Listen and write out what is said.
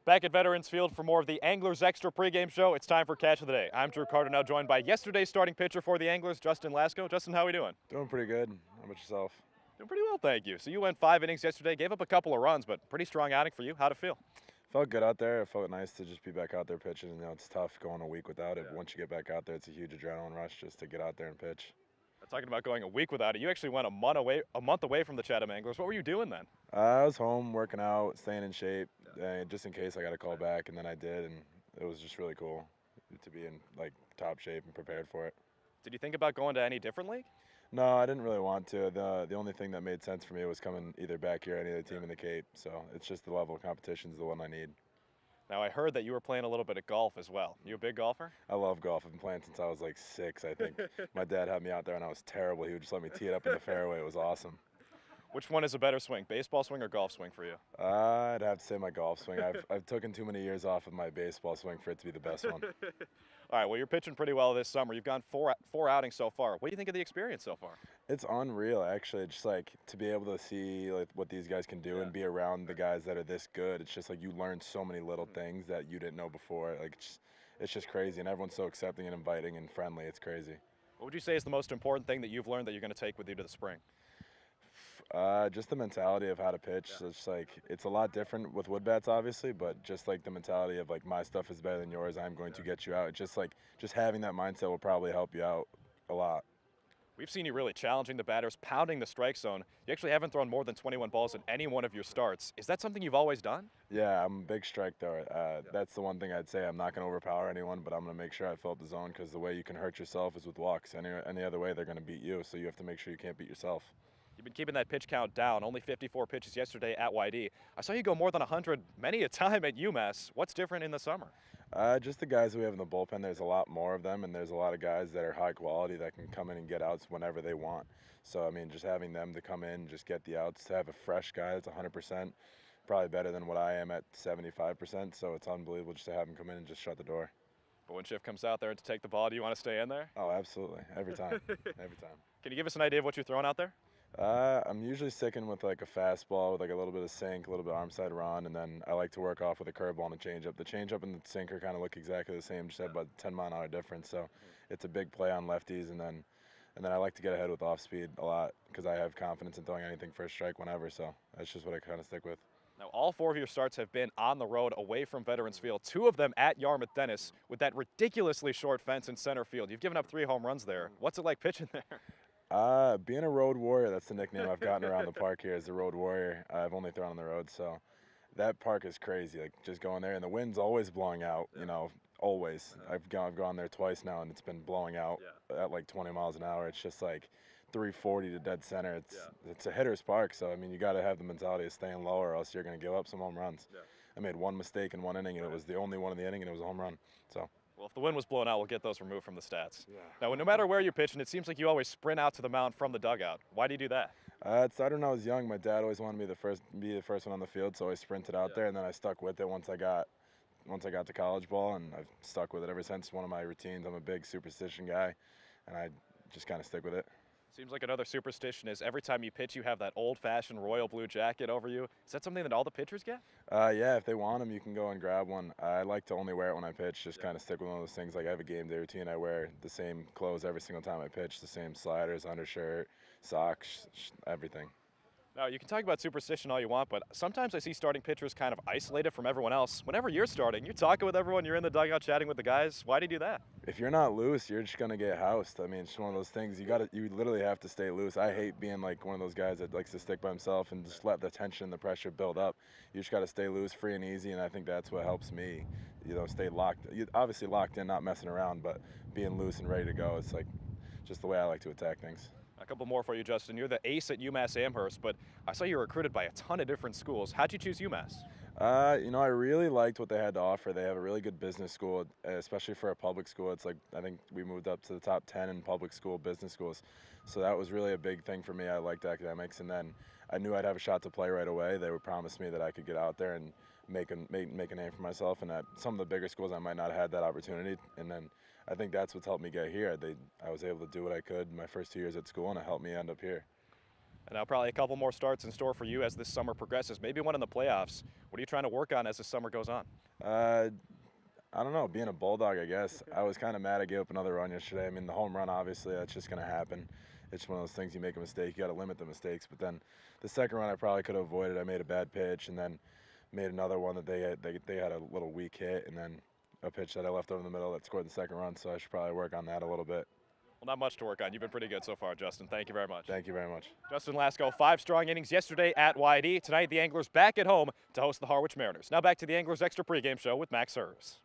Back at Veterans Field for more of the Anglers Extra pregame show. It's time for Catch of the Day. I'm Drew Carter, now joined by yesterday's starting pitcher for the Anglers, Justin Lasko. Justin, how are we doing? Doing pretty good. How about yourself? Doing pretty well, thank you. So you went 5 innings yesterday, gave up a couple of runs, but pretty strong outing for you. How'd it feel? Felt good out there. It felt nice to just be back out there pitching. You know, it's tough going a week without it. But once you get back out there, it's a huge adrenaline rush just to get out there and pitch. Talking about going a week without it, you actually went a month away from the Chatham Anglers. What were you doing then? I was home working out, staying in shape, just in case I got a call back, and then I did, and it was just really cool to be in like top shape and prepared for it. Did you think about going to any different league? No, I didn't really want to. The only thing that made sense for me was coming either back here or any other team in the Cape. So it's just the level of competition is the one I need. Now, I heard that you were playing a little bit of golf as well. You a big golfer? I love golf. I've been playing since I was like 6, I think. My dad had me out there and I was terrible. He would just let me tee it up in the fairway. It was awesome. Which one is a better swing, baseball swing or golf swing for you? I'd have to say my golf swing. I've taken too many years off of my baseball swing for it to be the best one. All right, well, you're pitching pretty well this summer. You've gone four outings so far. What do you think of the experience so far? It's unreal, actually. Just like to be able to see like what these guys can do and be around the guys that are this good. It's just like you learn so many little things that you didn't know before. Like it's just crazy, and everyone's so accepting and inviting and friendly. It's crazy. What would you say is the most important thing that you've learned that you're going to take with you to the spring? Just the mentality of how to pitch. So it's like it's a lot different with wood bats, obviously, but just like the mentality of like my stuff is better than yours. I'm going to get you out. It's just like just having that mindset will probably help you out a lot. We've seen you really challenging the batters, pounding the strike zone. You actually haven't thrown more than 21 balls in any one of your starts. Is that something you've always done? Yeah, I'm a big strike thrower. That's the one thing I'd say. I'm not going to overpower anyone, but I'm going to make sure I fill up the zone because the way you can hurt yourself is with walks. Any other way, they're going to beat you, so you have to make sure you can't beat yourself. You've been keeping that pitch count down, only 54 pitches yesterday at YD. I saw you go more than 100 many a time at UMass. What's different in the summer? Just the guys we have in the bullpen, there's a lot more of them, and there's a lot of guys that are high quality that can come in and get outs whenever they want. So, I mean, just having them to come in, just get the outs, to have a fresh guy that's 100%, probably better than what I am at 75%, so it's unbelievable just to have him come in and just shut the door. But when Schiff comes out there to take the ball, do you want to stay in there? Oh, absolutely. Every time. Every time. Can you give us an idea of what you're throwing out there? I'm usually sticking with like a fastball with like a little bit of sink, a little bit of arm side run, and then I like to work off with a curveball and a changeup. The changeup and the sinker kind of look exactly the same, just have about 10-mile-an-hour difference. So it's a big play on lefties, and then I like to get ahead with off speed a lot because I have confidence in throwing anything first strike whenever. So that's just what I kind of stick with. Now, all 4 of your starts have been on the road away from Veterans Field, 2 of them at Yarmouth Dennis with that ridiculously short fence in center field. You've given up 3 home runs there. What's it like pitching there? Being a road warrior, that's the nickname I've gotten around the park here, is the road warrior. I've only thrown on the road, so that park is crazy. Like just going there, and the wind's always blowing out. You know, always. I've gone there twice now, and it's been blowing out at like 20 miles an hour. It's just like 340 to dead center. It's a hitter's park, so I mean you got to have the mentality of staying low, or else you're going to give up some home runs. I made one mistake in one inning, and it was the only one in the inning, and it was a home run. So. Well, if the wind was blowing out, we'll get those removed from the stats. Now, no matter where you're pitching, it seems like you always sprint out to the mound from the dugout. Why do you do that? It started when I was young. My dad always wanted me to be the first one on the field, so I sprinted out there, and then I stuck with it once I got to college ball, and I've stuck with it ever since. It's one of my routines. I'm a big superstition guy, and I just kind of stick with it. Seems like another superstition is every time you pitch, you have that old-fashioned royal blue jacket over you. Is that something that all the pitchers get? Yeah, if they want them, you can go and grab one. I like to only wear it when I pitch, just kind of stick with one of those things. Like I have a game day routine. I wear the same clothes every single time I pitch, the same sliders, undershirt, socks, everything. Now, you can talk about superstition all you want, but sometimes I see starting pitchers kind of isolated from everyone else. Whenever you're starting, you're talking with everyone, you're in the dugout chatting with the guys. Why do you do that? If you're not loose, you're just gonna get housed. I mean, it's one of those things. You literally have to stay loose. I hate being like one of those guys that likes to stick by himself and just let the tension and the pressure build up. You just got to stay loose, free and easy, and I think that's what helps me. You know, stay locked. Obviously locked in, not messing around, but being loose and ready to go. It's like just the way I like to attack things. A couple more for you, Justin. You're the ace at UMass Amherst, but I saw you were recruited by a ton of different schools. How'd you choose UMass? You know, I really liked what they had to offer. They have a really good business school, especially for a public school. It's like, I think we moved up to the top 10 in public school business schools. So that was really a big thing for me. I liked academics, and then I knew I'd have a shot to play right away. They would promise me that I could get out there and make a name for myself, and at some of the bigger schools I might not have had that opportunity. And then I think that's what's helped me get here. I was able to do what I could my first 2 years at school, and it helped me end up here. And now probably a couple more starts in store for you as this summer progresses, maybe one in the playoffs. What are you trying to work on as the summer goes on? I don't know, being a Bulldog, I guess. I was kind of mad I gave up another run yesterday. I mean, the home run, obviously, that's just going to happen. It's one of those things, you make a mistake, you got to limit the mistakes. But then the second run I probably could have avoided. I made a bad pitch and then made another one that they had a little weak hit, and then a pitch that I left over in the middle that scored the second run, so I should probably work on that a little bit. Well, not much to work on. You've been pretty good so far, Justin. Thank you very much. Thank you very much. Justin Lasko, 5 strong innings yesterday at YD. Tonight, the Anglers back at home to host the Harwich Mariners. Now back to the Anglers Extra pregame show with Max Hers.